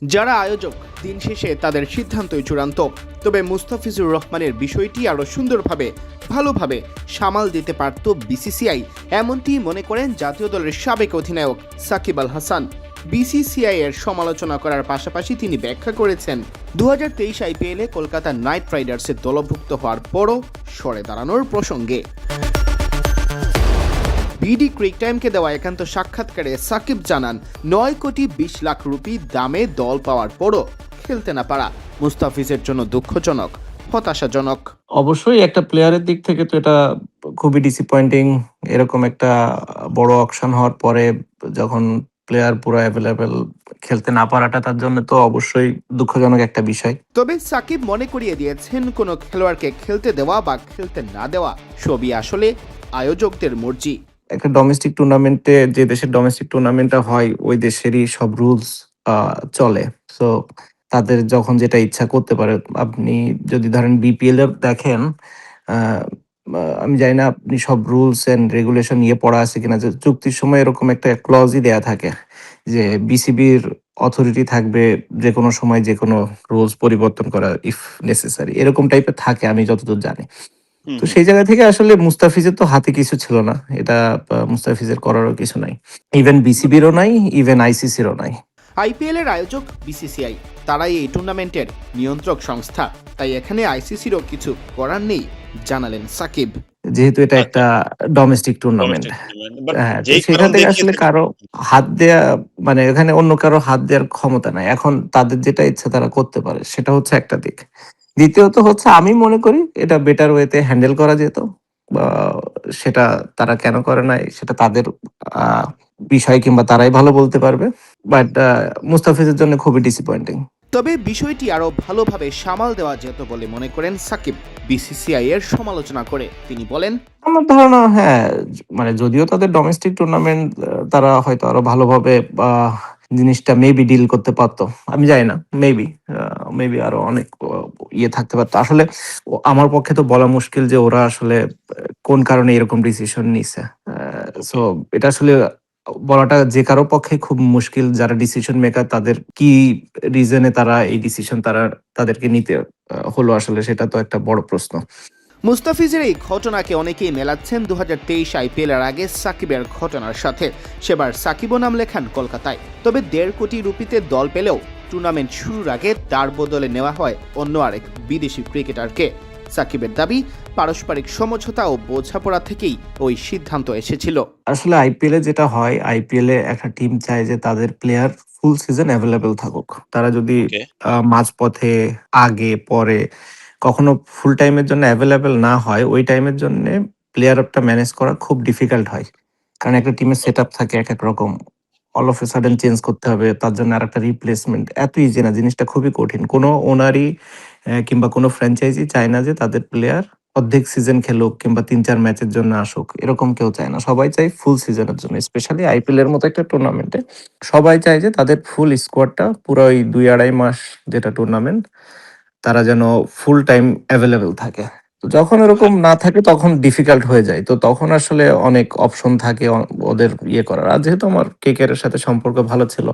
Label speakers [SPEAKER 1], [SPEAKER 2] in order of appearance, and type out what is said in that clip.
[SPEAKER 1] যারা আয়োজক দিন শেষে তাদের সিদ্ধান্তই চূড়ান্ত। তবে মুস্তাফিজুর রহমানের বিষয়টি আরও সুন্দরভাবে ভালোভাবে সামাল দিতে পারত বিসিসিআই, এমনটি মনে করেন জাতীয় দলের সাবেক অধিনায়ক সাকিব আল হাসান। বিসিসিআই এর সমালোচনা করার পাশাপাশি তিনি ব্যাখ্যা করেছেন 2023 আইপিএলে কলকাতা নাইট রাইডার্সের দলভুক্ত হওয়ার পরও সরে দাঁড়ানোর প্রসঙ্গে। বিডি ক্রিক টাইমকে দেওয়া একান্ত সাক্ষাৎকারে সাকিব জানান 9 কোটি 20 লাখ রুপি দামে দল পাওয়ার পরও খেলতে না পারা মুস্তাফিজের জন্য দুঃখজনক, হতাশাজনক।
[SPEAKER 2] অবশ্যই একটা প্লেয়ারের দিক থেকে তো এটা খুবই ডিসঅ্যাপয়েন্টিং। এরকম একটা বড় অকশন হওয়ার পরে যখন প্লেয়ার পুরো অ্যাভেলেবেল খেলতে না পারাটা তার জন্য তো অবশ্যই দুঃখজনক একটা বিষয়।
[SPEAKER 1] তবে সাকিব মনে করিয়ে দিয়েছেন কোনো খেলোয়াড়কে খেলতে দেওয়া বা খেলতে না দেওয়া সবই আসলে আয়োজকদের মর্জি।
[SPEAKER 2] একটা ডোমেস্টিক টুর্নামেন্টে, যে দেশের ডোমেস্টিক টুর্নামেন্টটা হয় ওই দেশেরই সব রুলস চলে। সো তাদের যখন যেটা ইচ্ছা করতে পারে। আপনি যদি ধরেন বিপিএল এর দেখেন, আহ, আমি জানি না আপনি সব রুলস এন্ড রেগুলেশন নিয়ে পড়া আছে কিনা, যে চুক্তির সময় এরকম একটা ক্লজই দেয়া থাকে যে বিসিবির অথরিটি থাকবে যে কোনো সময় যে কোনো রুলস পরিবর্তন করা ইফ নেসেসারি, এরকম টাইপের থাকে আমি যতদূর জানি। তো সেই জায়গা থেকে আসলে মুস্তাফিজের তো হাতে কিছু ছিল না, এটা মুস্তাফিজের করারও কিছু নাই, ইভেন বিসিবিরও নাই, ইভেন আইসিসিরও নাই।
[SPEAKER 1] আইপিএল এর আয়োজক বিসিসিআই, তারাই এই টুর্নামেন্টের নিয়ন্ত্রক সংস্থা, তাই এখানে আইসিসিরও কিছু করার নেই জানালেন সাকিব।
[SPEAKER 2] যেহেতু এটা
[SPEAKER 3] আচ্ছা,
[SPEAKER 2] একটা ডোমেস্টিক টুর্নামেন্ট,
[SPEAKER 3] বাট
[SPEAKER 2] হ্যাঁ, তো
[SPEAKER 3] যেই
[SPEAKER 2] সেখান
[SPEAKER 3] কারণ
[SPEAKER 2] থেকে
[SPEAKER 3] দেখিয়ে
[SPEAKER 2] আসলে কারো হাত দেয়া, মানে এখানে অন্য কারো হাত দেওয়ার ক্ষমতা নাই। এখন তাদের যেটা ইচ্ছা তারা করতে পারে, সেটা হচ্ছে একটা দিক। দ্বিতীয়ত হচ্ছে আমি মনে করি এটা বেটার ওয়েতে হ্যান্ডেল করা যেত, বা সেটা তারা কেন করে নাই সেটা তাদের আহ, বিষয়, কিংবা তারাই ভালো বলতে পারবে। বাট মুস্তাফিজের জন্য খুবই ডিসঅ্যাপয়েন্টিং।
[SPEAKER 1] তবে বিষয়টি আরও ভালোভাবে সামাল দেওয়া যেত বলে মনে করেন সাকিব বিসিসিআই এর সমালোচনা করে। তিনি বলেন,
[SPEAKER 2] আমার ধারণা হ্যাঁ, মানে যদিও তাদের ডোমেস্টিক টুর্নামেন্ট, তারা হয়তো আরো ভালোভাবে জিনিসটা মেবি ডিল করতে পারতো। আমি জানি না, মেবি মেবি আরো অনেক ইয়ে থাকতে পারতো। আসলে আমার পক্ষে তো বলা মুশকিল যে ওরা আসলে কোন কারণে এরকম ডিসিশন নিছে। সো এটা আসলে বলাটা যে কারো পক্ষে খুব মুশকিল, যারা ডিসিশন মেকার তাদের কি রিজনে তারা এই ডিসিশন তাদেরকে নিতে হলো, আসলে সেটা তো একটা বড় প্রশ্ন।
[SPEAKER 1] মুস্তাফিজের এই ঘটনাকে অনেকেই মেলাচ্ছেন 2023 আইপিএল এর আগে সাকিবের ঘটনার সাথে। সেবার সাকিবও নাম লেখান কলকাতায়, তবে 1.5 কোটি রুপিতে দল পেলেও টুর্নামেন্ট শুরুর আগে তার বদলে নেওয়া হয় অন্য আরেক বিদেশি ক্রিকেটারকে। সাকিবের দাবি, পারস্পরিক সমঝোতা ও বোঝাপড়া থেকেই ওই সিদ্ধান্ত এসেছিল।
[SPEAKER 2] আসলে আইপিএল এ যেটা হয়, আইপিএল এ একটা টিম চায় যে তাদের প্লেয়ার ফুল সিজন অ্যাভেলেবেল থাকুক। তারা যদি
[SPEAKER 3] ওকে
[SPEAKER 2] মাঝপথে, আগে, পরে কখনো ফুল টাইমের জন্য অ্যাভেলেবেল না হয়, ওই টাইমের জন্য প্লেয়ারটা ম্যানেজ করা খুব ডিফিকাল্ট হয়। কারণ একটা টিমের সেট আপ থাকে এক এক রকম, all of a sudden change করতে হবে, তার জন্য আর একটা রিপ্লেসমেন্ট এত ইজি না, জিনিসটা খুবই কঠিন। কোনো ওনারই কিংবা কোনো ফ্র্যাঞ্চাইজি চায় না যে তাদের প্লেয়ার অর্ধেক সিজন খেলুক কিংবা 3-4 ম্যাচের জন্য আসুক, এরকম কেউ চায় না। সবাই চায় ফুল সিজনের জন্য, স্পেশালি আইপিএল এর মতো একটা টুর্নামেন্টে সবাই চায় যে তাদের ফুল স্কোয়াডটা পুরো ওই 2-2.5 মাস যেটা টুর্নামেন্ট, তারা যেন ফুল টাইম অ্যাভেলেবেল থাকে। তো যখন এরকম না থাকে তখন ডিফিকাল্ট হয়ে যায়। তো তখন আসলে অনেক অপশন থাকে ওদের ইয়ে করার। আর যেহেতু আমার কেকেআর এর সাথে সম্পর্ক ভালো ছিল,